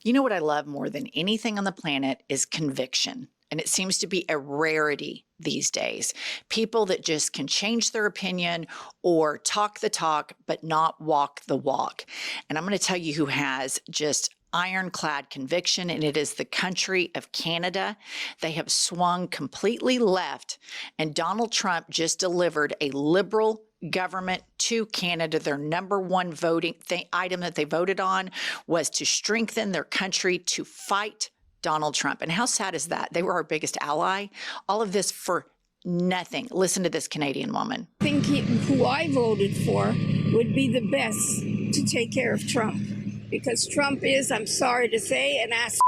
You know what I love more than anything on the planet is conviction. And it seems to be a rarity these days. People that just can change their opinion or talk the talk, but not walk the walk. And I'm going to tell you who has just ironclad conviction, and it is the country of Canada. They have swung completely left, and Donald Trump just delivered a liberal government to Canada. Their number one voting item that they voted on was to strengthen their country to fight Donald Trump. And how sad is that? They were our biggest ally. All of this for nothing. Listen to this Canadian woman. I think who I voted for would be the best to take care of Trump, because Trump is, I'm sorry to say, an ass,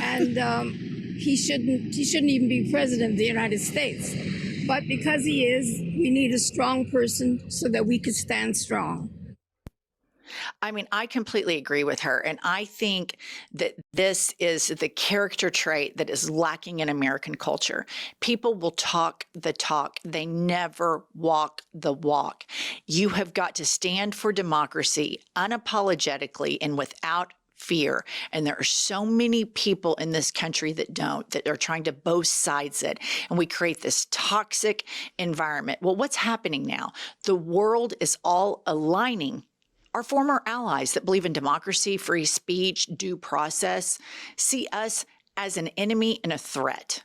and he shouldn't even be president of the United States. But because he is, we need a strong person so that we could stand strong. I mean, I completely agree with her. And I think that this is the character trait that is lacking in American culture. People will talk the talk. They never walk the walk. You have got to stand for democracy unapologetically and without fear. And there are so many people in this country that don't, that are trying to both sides it. And we create this toxic environment. Well, what's happening now? The world is all aligning. Our former allies that believe in democracy, free speech, due process, see us as an enemy and a threat.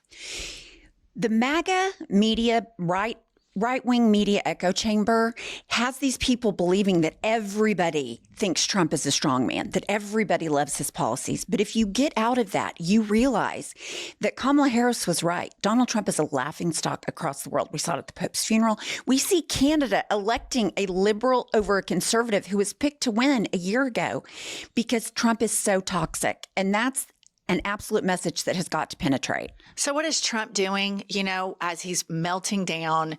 The MAGA media, right-wing media echo chamber has these people believing that everybody thinks Trump is a strong man, that everybody loves his policies. But if you get out of that, you realize that Kamala Harris was right. Donald Trump is a laughingstock across the world. We saw it at the Pope's funeral. We see Canada electing a liberal over a conservative who was picked to win a year ago because Trump is so toxic. And that's an absolute message that has got to penetrate. So what is Trump doing, as he's melting down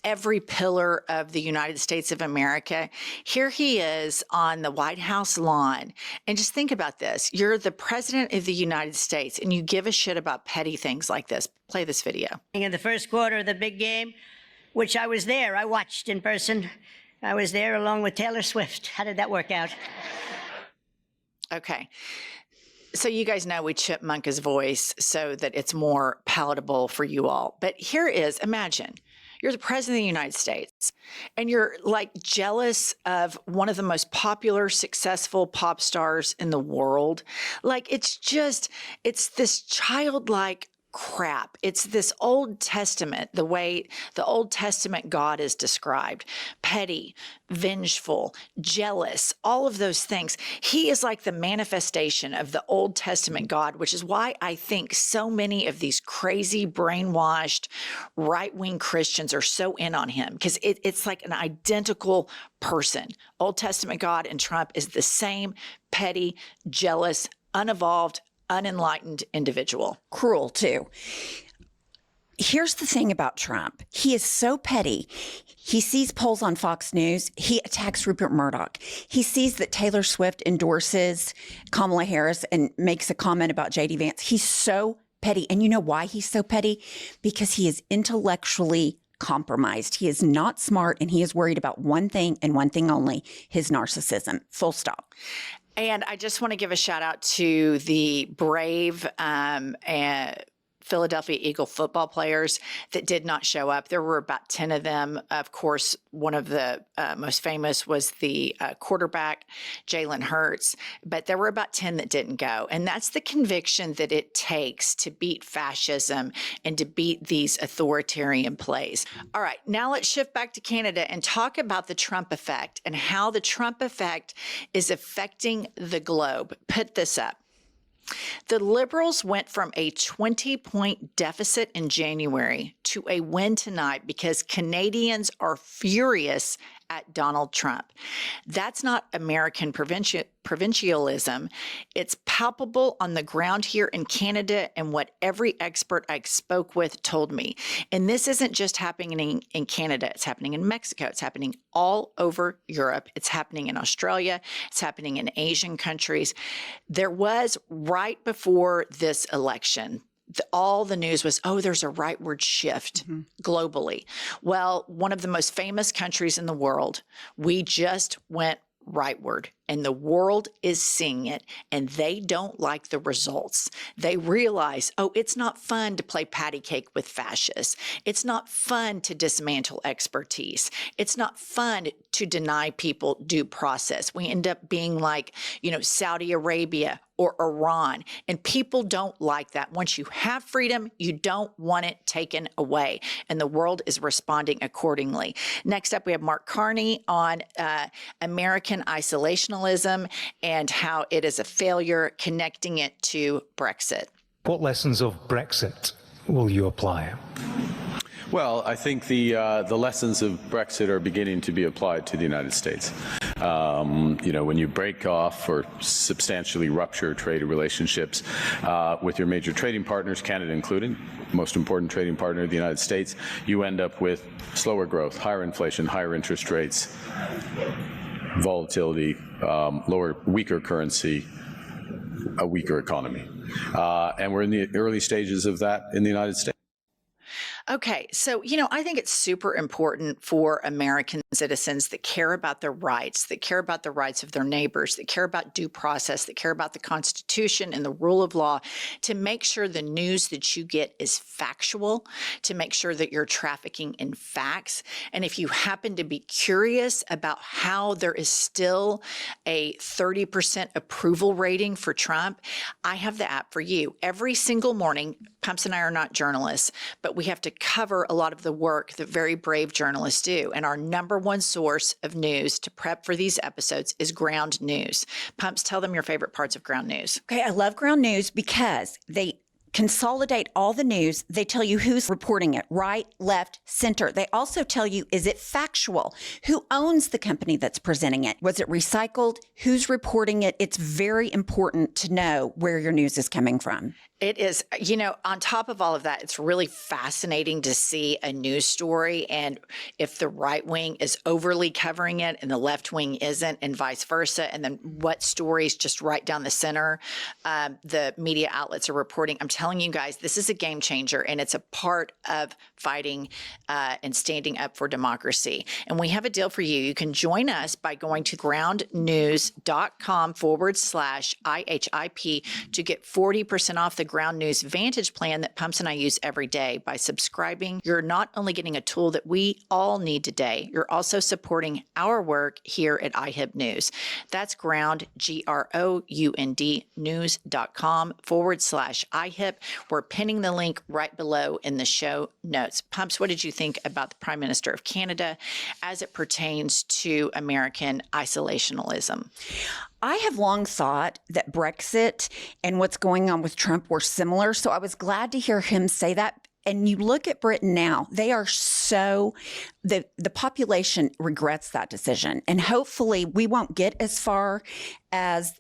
every pillar of the United States of America? Here he is on the White House lawn. And just think about this. You're the president of the United States and you give a shit about petty things like this. Play this video. In the first quarter of the big game, which I was there, I watched in person. I was there along with Taylor Swift. How did that work out? Okay. So you guys know we chipmunk his voice so that it's more palatable for you all. But here is, imagine you're the president of the United States and you're like jealous of one of the most popular, successful pop stars in the world. Like it's this childlike crap. It's this Old Testament, the way the Old Testament God is described. Petty, vengeful, jealous, all of those things. He is like the manifestation of the Old Testament God, which is why I think so many of these crazy, brainwashed, right-wing Christians are so in on him, because it's like an identical person. Old Testament God and Trump is the same petty, jealous, unevolved, unenlightened individual. Cruel, too. Here's the thing about Trump. He is so petty. He sees polls on Fox News. He attacks Rupert Murdoch. He sees that Taylor Swift endorses Kamala Harris and makes a comment about J.D. Vance. He's so petty. And you know why he's so petty? Because he is intellectually compromised. He is not smart, and he is worried about one thing and one thing only, his narcissism. Full stop. And I just want to give a shout out to the brave Philadelphia Eagle football players that did not show up. There were about 10 of them. Of course, one of the most famous was the quarterback, Jalen Hurts, but there were about 10 that didn't go. And that's the conviction that it takes to beat fascism and to beat these authoritarian plays. All right, now let's shift back to Canada and talk about the Trump effect and how the Trump effect is affecting the globe. Put this up. The Liberals went from a 20-point deficit in January to a win tonight because Canadians are furious at Donald Trump. That's not American provincialism. It's palpable on the ground here in Canada and what every expert I spoke with told me. And this isn't just happening in Canada. It's happening in Mexico. It's happening all over Europe. It's happening in Australia. It's happening in Asian countries. There was, right before this election, all the news was, oh, there's a rightward shift globally. Well, one of the most famous countries in the world, we just went rightward. and the world is seeing it, and they don't like the results. They realize, oh, it's not fun to play patty cake with fascists. It's not fun to dismantle expertise. It's not fun to deny people due process. We end up being like, Saudi Arabia or Iran, and people don't like that. Once you have freedom, you don't want it taken away, and the world is responding accordingly. Next up, we have Mark Carney on American isolationism and how it is a failure, connecting it to Brexit. What lessons of Brexit will you apply? Well, I think the lessons of Brexit are beginning to be applied to the United States. When you break off or substantially rupture trade relationships with your major trading partners, Canada including, most important trading partner of the United States, you end up with slower growth, higher inflation, higher interest rates, volatility, weaker currency, a weaker economy. And we're in the early stages of that in the United States. Okay, so, I think it's super important for American citizens that care about their rights, that care about the rights of their neighbors, that care about due process, that care about the Constitution and the rule of law, to make sure the news that you get is factual, to make sure that you're trafficking in facts. And if you happen to be curious about how there is still a 30% approval rating for Trump, I have the app for you. Every single morning, Pumps and I are not journalists, but we have to cover a lot of the work that very brave journalists do. And our number one source of news to prep for these episodes is Ground News. Pumps, tell them your favorite parts of Ground News. Okay, I love Ground News because they consolidate all the news. They tell you who's reporting it, right, left, center. They also tell you, is it factual? Who owns the company that's presenting it? Was it recycled? Who's reporting it? It's very important to know where your news is coming from. It is, on top of all of that, it's really fascinating to see a news story and if the right wing is overly covering it and the left wing isn't, and vice versa. And then what stories just right down the center the media outlets are reporting. I'm telling you guys, this is a game changer, and it's a part of fighting and standing up for democracy. And we have a deal for you. You can join us by going to groundnews.com/IHIP to get 40% off the Ground News Vantage plan that Pumps and I use every day. By subscribing, you're not only getting a tool that we all need today, you're also supporting our work here at IHIP News. That's Ground, GROUND, news.com/IHIP. We're pinning the link right below in the show notes. Pumps, what did you think about the Prime Minister of Canada as it pertains to American isolationism? I have long thought that Brexit and what's going on with Trump were similar. So I was glad to hear him say that. And you look at Britain now, they are the population regrets that decision. And hopefully we won't get as far as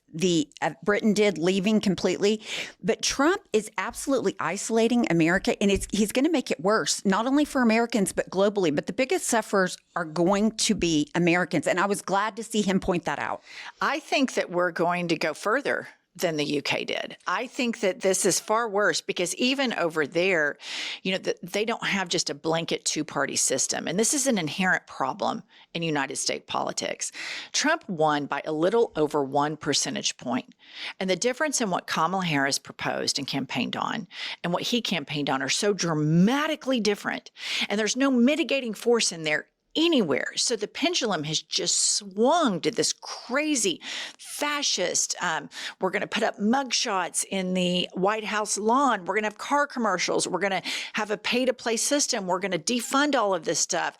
Britain did, leaving completely. But Trump is absolutely isolating America, and he's going to make it worse, not only for Americans, but globally. But the biggest sufferers are going to be Americans. And I was glad to see him point that out. I think that we're going to go further than the UK did. I think that this is far worse because even over there, they don't have just a blanket two-party system. And this is an inherent problem in United States politics. Trump won by a little over 1 percentage point. And the difference in what Kamala Harris proposed and campaigned on and what he campaigned on are so dramatically different. And there's no mitigating force in there anywhere. So the pendulum has just swung to this crazy fascist. We're going to put up mugshots in the White House lawn. We're going to have car commercials. We're going to have a pay-to-play system. We're going to defund all of this stuff.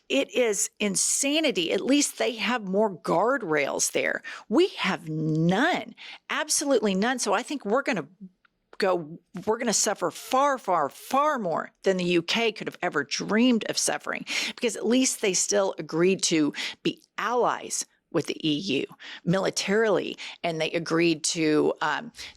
It is insanity. At least they have more guardrails there. We have none, absolutely none. So I think we're going to suffer far, far, far more than the UK could have ever dreamed of suffering, because at least they still agreed to be allies with the EU militarily, and they agreed to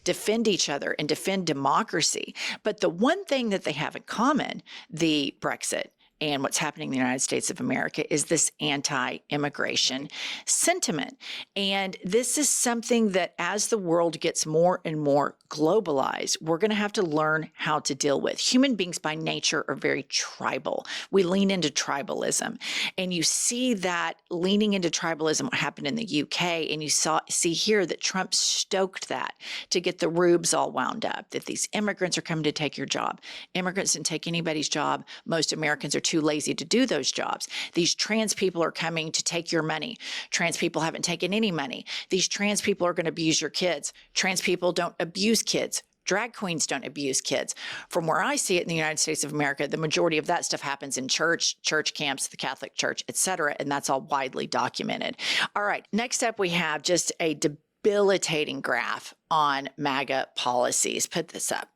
defend each other and defend democracy. But the one thing that they have in common, the Brexit and what's happening in the United States of America is this anti-immigration sentiment. And this is something that as the world gets more and more globalized, we're going to have to learn how to deal with. Human beings by nature are very tribal. We lean into tribalism. And you see that leaning into tribalism, what happened in the UK, and you see here that Trump stoked that to get the rubes all wound up, that these immigrants are coming to take your job. Immigrants didn't take anybody's job. Most Americans are too lazy to do those jobs. These trans people are coming to take your money. Trans people haven't taken any money. These trans people are going to abuse your kids. Trans people don't abuse kids. Drag queens don't abuse kids. From where I see it in the United States of America, the majority of that stuff happens in church camps, the Catholic Church, etc., and that's all widely documented. All right, next up we have just a debilitating graph on MAGA policies. Put this up.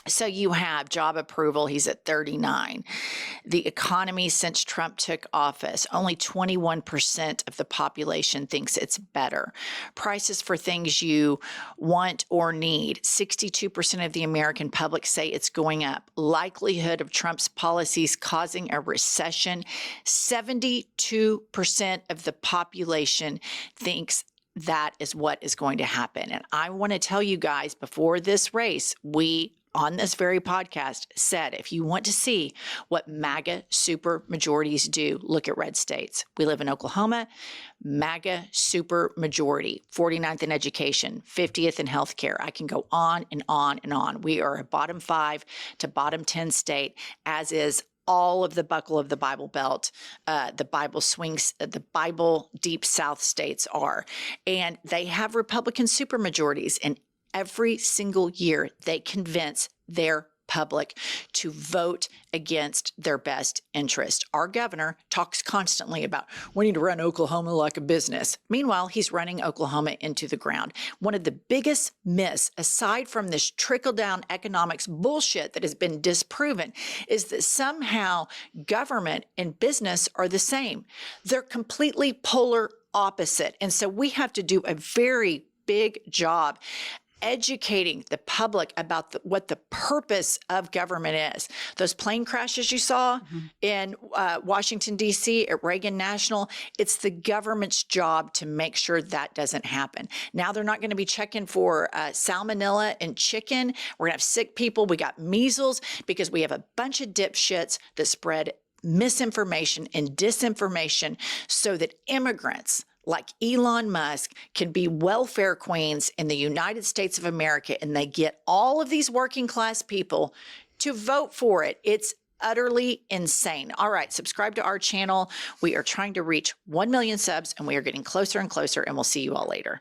So you have job approval, he's at 39. The economy since Trump took office, only 21% of the population thinks it's better. Prices for things you want or need, 62% of the American public say it's going up. Likelihood of Trump's policies causing a recession, 72% of the population thinks that is what is going to happen. And I want to tell you guys, before this race, we on this very podcast said, if you want to see what MAGA super majorities do, look at red states. We live in Oklahoma, MAGA super majority, 49th in education, 50th in healthcare. I can go on and on and on. We are a bottom 5 to bottom 10 state, as is all of the buckle of the Bible Belt, the Bible swings, the Bible deep South states are. And they have Republican supermajorities, and every single year they convince their public to vote against their best interest. Our governor talks constantly about we need to run Oklahoma like a business. Meanwhile, he's running Oklahoma into the ground. One of the biggest myths, aside from this trickle-down economics bullshit that has been disproven, is that somehow government and business are the same. They're completely polar opposite. And so we have to do a very big job educating the public about what the purpose of government is. Those plane crashes you saw in Washington, D.C. at Reagan National, it's the government's job to make sure that doesn't happen. Now they're not going to be checking for salmonella in chicken. We're going to have sick people. We got measles because we have a bunch of dipshits that spread misinformation and disinformation so that immigrants like Elon Musk can be welfare queens in the United States of America, and they get all of these working class people to vote for it. It's utterly insane. All right, subscribe to our channel. We are trying to reach 1 million subs, and we are getting closer and closer, and we'll see you all later.